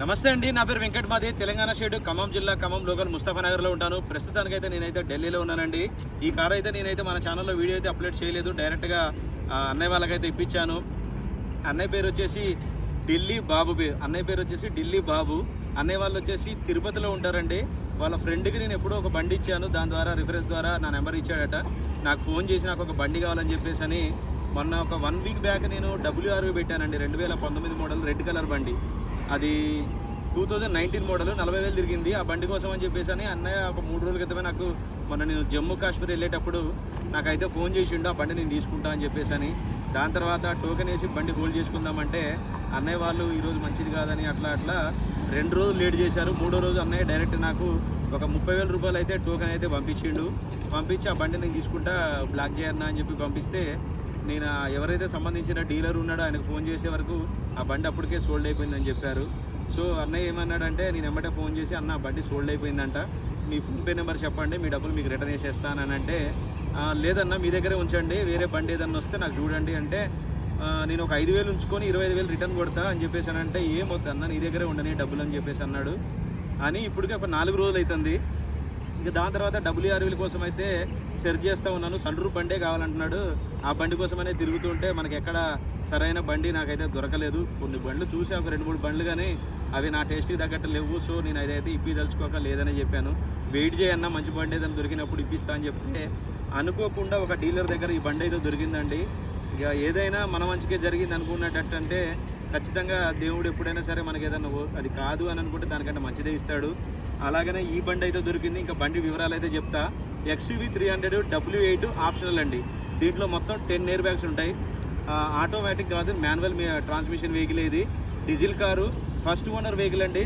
నమస్తే అండి, నా పేరు వెంకట్. మాది తెలంగాణ స్టేట్ ఖమ్మం జిల్లా ఖమ్మం లోకల్ ముస్తఫానగర్లో ఉంటాను. ప్రస్తుతానికైతే నేనైతే ఢిల్లీలో ఉన్నానండి. ఈ కార్ అయితే నేనైతే మన ఛానల్లో వీడియో అయితే అప్లోడ్ చేయలేదు, డైరెక్ట్గా అన్నయ్య వాళ్ళకైతే ఇప్పించాను. అన్నయ్య పేరు వచ్చేసి ఢిల్లీ బాబు. అన్నయ్య పేరు వచ్చేసి ఢిల్లీ బాబు. అన్నయ్య వాళ్ళు వచ్చేసి తిరుపతిలో ఉంటారండి. వాళ్ళ ఫ్రెండ్కి నేను ఎప్పుడో ఒక బండి ఇచ్చాను, దాని ద్వారా రిఫరెన్స్ ద్వారా నా నెంబర్ ఇచ్చాడట. నాకు ఫోన్ చేసి నాకు ఒక బండి కావాలని చెప్పేసి అని మొన్న ఒక 1 వీక్ బ్యాక్ నేను WRV పెట్టానండి. 2019 మోడల్ రెడ్ కలర్ బండి. అది 2019 మోడల్, 40,000 తిరిగింది. ఆ బండి కోసం అని చెప్పేసి అని అన్నయ్య ఒక 3 రోజుల క్రితమే నాకు మొన్న నేను జమ్మూ కాశ్మీర్ వెళ్ళేటప్పుడు నాకైతే ఫోన్ చేసిండు, ఆ బండి నేను తీసుకుంటా అని చెప్పేసి అని. దాని తర్వాత టోకెన్ వేసి బండి హోల్డ్ చేసుకుందామంటే అన్నయ్య వాళ్ళు ఈరోజు మంచిది కాదని అట్లా 2 రోజులు లేట్ చేశారు. 3వ రోజు అన్నయ్య డైరెక్ట్ నాకు ఒక 30,000 రూపాయలు అయితే టోకెన్ అయితే పంపించి ఆ బండి నేను తీసుకుంటా, బ్లాక్ చేయన్నా అని చెప్పి పంపిస్తే నేను ఎవరైతే సంబంధించిన డీలర్ ఉన్నాడో ఆయనకు ఫోన్ చేసే వరకు ఆ బండి అప్పటికే సోల్డ్ అయిపోయిందని చెప్పారు. సో అన్నయ్య ఏమన్నాడంటే నేను ఎమ్మటే ఫోన్ చేసి అన్న బండి సోల్డ్ అయిపోయిందంట, మీ ఫోన్పే నెంబర్ చెప్పండి, మీ డబ్బులు మీకు రిటర్న్ చేసేస్తానని అంటే లేదన్నా మీ దగ్గరే ఉంచండి, వేరే బండి ఏదన్నా వస్తే నాకు చూడండి అంటే నేను ఒక 5,000 ఉంచుకొని 25,000 రిటర్న్ కొడతా అని చెప్పేసి అని అంటే ఏమొద్దన్న నీ దగ్గరే ఉండని డబ్బులు అని చెప్పేసి అన్నాడు. అని ఇప్పటికే ఒక 4 రోజులు అవుతుంది. ఇక దాని తర్వాత WRV కోసం అయితే సెర్చ్ చేస్తూ ఉన్నాను. సన్ రూఫ్ బండే కావాలంటున్నాడు. ఆ బండి కోసమనే తిరుగుతుంటే మనకి ఎక్కడ సరైన బండి నాకైతే దొరకలేదు. కొన్ని బండ్లు చూసా, ఒక 2-3 బండ్లు, కానీ అవి నా టేస్ట్కి తగ్గట్టు లేవు. సో నేను అదైతే తెలుసుకోక లేదని చెప్పాను. వెయిట్ చేయన్నా మంచి బండి ఏదైనా దొరికినప్పుడు ఇప్పిస్తా అని చెప్తే అనుకోకుండా ఒక డీలర్ దగ్గర ఈ బండి అయితే దొరికిందండి. ఇక ఏదైనా మన మంచిగా జరిగింది అనుకున్నట్టు అంటే ఖచ్చితంగా దేవుడు ఎప్పుడైనా సరే మనకి ఏదైనా అది కాదు అని అనుకుంటే దానికంటే మంచిదే ఇస్తాడు. అలాగనే ఈ బండి అయితే దొరికింది. ఇంకా బండి వివరాలు అయితే చెప్తా. XUV 300 W8 ఆప్షనల్ అండి. దీంట్లో మొత్తం 10 ఎయిర్ బ్యాగ్స్ ఉంటాయి. ఆటోమేటిక్ కాదు, మాన్యువల్ ట్రాన్స్మిషన్ వెహికల్. ఇది diesel car, first owner vehicle అండి.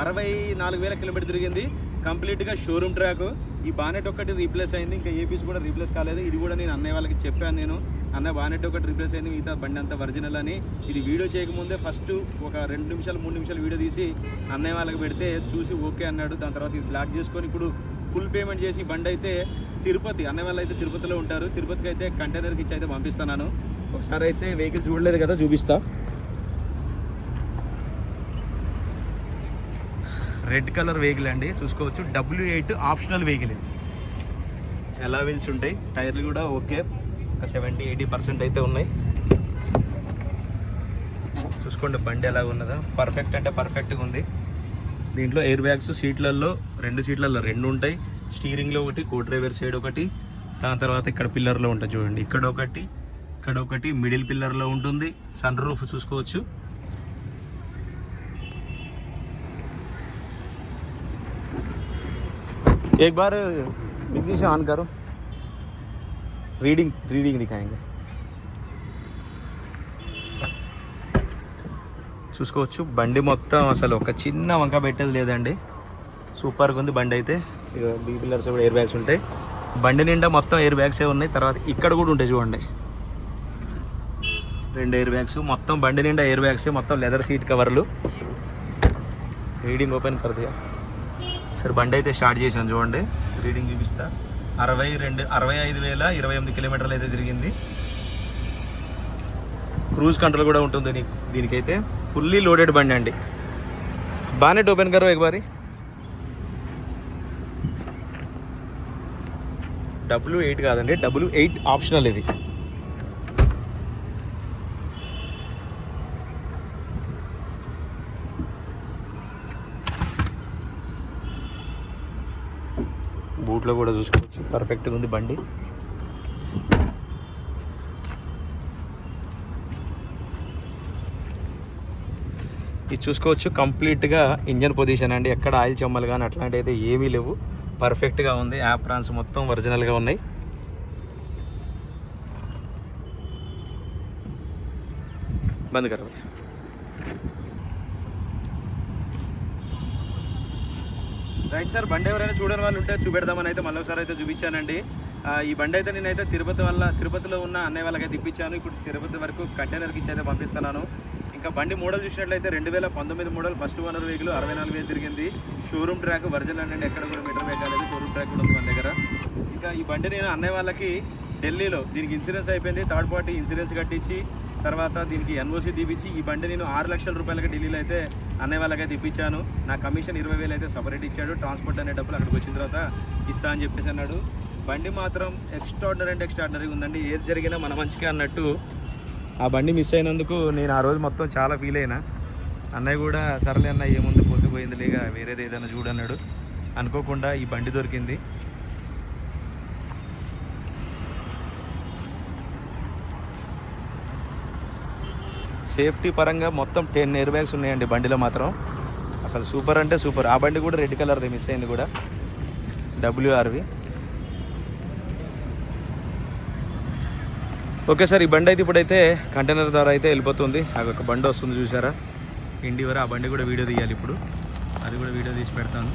64,000 కిలోమీటర్ తిరిగింది. కంప్లీట్గా షోరూమ్ ట్రాక్. ఈ బానెట్ ఒక్కటి రీప్లేస్ అయింది, ఇంకా ఏపీస్ కూడా రీప్లేస్ కాలేదు. ఇది కూడా నేను అన్నయ్య వాళ్ళకి చెప్పాను, నేను అన్న బానెట్ ఒకటి రీప్లేస్ అయింది, మిగతా బండి అంతా ఒరిజినల్ అని. ఇది వీడియో చేయకముందే ఫస్ట్ ఒక 2 నిమిషాలు 3 నిమిషాలు వీడియో తీసి అన్నయ్య వాళ్ళకి పెడితే చూసి ఓకే అన్నాడు. దాని తర్వాత ఇది బ్లాక్ చేసుకొని ఇప్పుడు ఫుల్ పేమెంట్ చేసి బండి అయితే తిరుపతి, అన్నయ్య వాళ్ళు అయితే తిరుపతిలో ఉంటారు, తిరుపతికి అయితే కంటైనర్కి ఇచ్చి అయితే పంపిస్తున్నాను. ఒకసారి అయితే వెహికల్ చూడలేదు కదా, చూపిస్తా. రెడ్ కలర్ వెహికల్ అండి, చూసుకోవచ్చు. W8 optional vehicle. ఎలా వీల్స్ ఉంటాయి, టైర్లు కూడా ఓకే, ఒక 70-80% అయితే ఉన్నాయి. చూసుకోండి బండి ఎలా ఉన్నదో, పర్ఫెక్ట్ అంటే పర్ఫెక్ట్గా ఉంది. దీంట్లో ఎయిర్ బ్యాగ్స్ సీట్లలో 2 సీట్లలో 2 ఉంటాయి. స్టీరింగ్లో ఒకటి, కో డ్రైవర్ సైడ్ ఒకటి, దాని తర్వాత ఇక్కడ పిల్లర్లో ఉంటుంది చూడండి, ఇక్కడ ఒకటి మిడిల్ పిల్లర్లో ఉంటుంది. సన్ రూఫ్ చూసుకోవచ్చు. एक बार बिजली से ऑन करो, रीडिंग दिखाएंगे. చూసుకోవచ్చు బండి మొత్తం అసలు ఒక చిన్న వంక పెట్టేది లేదండి. సూపర్గా ఉంది బండి అయితే. ఇక బీ పిల్లర్స్ కూడా ఎయిర్ బ్యాగ్స్ ఉంటాయి. బండి నిండా మొత్తం ఎయిర్ బ్యాగ్సే ఉన్నాయి. తర్వాత ఇక్కడ కూడా ఉంటాయి చూడండి, 2 ఎయిర్ బ్యాగ్స్. మొత్తం బండి నిండా ఎయిర్ బ్యాగ్సే, మొత్తం లెదర్ సీట్ కవర్లు. రీడింగ్ ఓపెన్ కర్దియా సరే. బండి అయితే స్టార్ట్ చేశాను చూడండి, రీడింగ్ చూపిస్తా. 65,028 కిలోమీటర్లు అయితే తిరిగింది. క్రూజ్ కంట్రోల్ కూడా ఉంటుంది దీనికైతే. ఫుల్లీ లోడెడ్ బండి అండి. బానెట్ ఓపెన్ కరో एक बारी. W8 కాదండి, W8 ఆప్షనల్ ఇది. బూట్లో కూడా చూసుకోవచ్చు, పర్ఫెక్ట్గా ఉంది బండి. ఇది చూసుకోవచ్చు కంప్లీట్గా ఇంజన్ పొజిషన్ అండి. ఎక్కడ ఆయిల్ చెమ్మలు కానీ అట్లాంటివి అయితే ఏమీ లేవు, పర్ఫెక్ట్గా ఉంది. యాప్రాన్స్ మొత్తం ఒరిజినల్గా ఉన్నాయి. బంద్ కర. రైట్ సార్, బండి ఎవరైనా చూడని వాళ్ళు ఉంటే చూపెడదామని అయితే మళ్ళీ ఒకసారి అయితే చూపించానండి. ఈ బండి అయితే నేనైతే తిరుపతిలో ఉన్న అన్నయ్య వాళ్ళకైతే ఇప్పించాను. ఇప్పుడు తిరుపతి వరకు కంటైనర్కి ఇచ్చి అయితే పంపిస్తున్నాను. ఇంకా బండి మోడల్ చూసినట్లయితే 2019 మోడల్, ఫస్ట్ ఓనర్ వెహికల్, 64,000 తిరిగింది. షోరూమ్ ట్రాక్ ఒరిజినల్ అండి, ఎక్కడ కూడా మీటర్ వేయలేదు. షోరూమ్ ట్రాక్ కూడా ఉంది మన దగ్గర. ఇంకా ఈ బండి నేను అన్నయ్య వాళ్ళకి ఢిల్లీలో దీనికి ఇన్సూరెన్స్ అయిపోయింది, థర్డ్ పార్టీ ఇన్సూరెన్స్ కట్టించి తర్వాత దీనికి ఎన్ఓసి తీపిచ్చి ఈ బండి నేను 6 లక్షల రూపాయలకి ఢిల్లీలో అయితే అన్నయ్య వాళ్ళకైతే ఇప్పించాను. నా కమిషన్ 20,000 అయితే సపరేట్ ఇచ్చాడు. ట్రాన్స్పోర్ట్ అనే డబ్బులు అక్కడికి వచ్చిన తర్వాత ఇస్తా అని చెప్పేసి అన్నాడు. బండి మాత్రం ఎక్స్ట్రాడినరీ అంటే ఎక్స్ట్రాడినరీ ఉందండి. ఏది జరిగినా మన మంచిగా అన్నట్టు. ఆ బండి మిస్ అయినందుకు నేను ఆ రోజు మొత్తం చాలా ఫీల్ అయినా. అన్నయ్య కూడా సరలే అన్న ఏముంది పోతే లేక వేరేది ఏదైనా చూడన్నాడు. అనుకోకుండా ఈ బండి దొరికింది. సేఫ్టీ పరంగా మొత్తం 10 ఎయిర్ బ్యాగ్స్ ఉన్నాయండి బండిలో మాత్రం. అసలు సూపర్ అంటే సూపర్. ఆ బండి కూడా రెడ్ కలర్ది మిస్ అయింది కూడా, WRV. ఓకే సార్, ఈ బండి అయితే ఇప్పుడైతే కంటైనర్ ద్వారా అయితే వెళ్ళిపోతుంది. అది ఒక బండి వస్తుంది చూసారా ఇండివర్, ఆ బండి కూడా వీడియో తీయాలి ఇప్పుడు. అది కూడా వీడియో తీసి పెడతాను.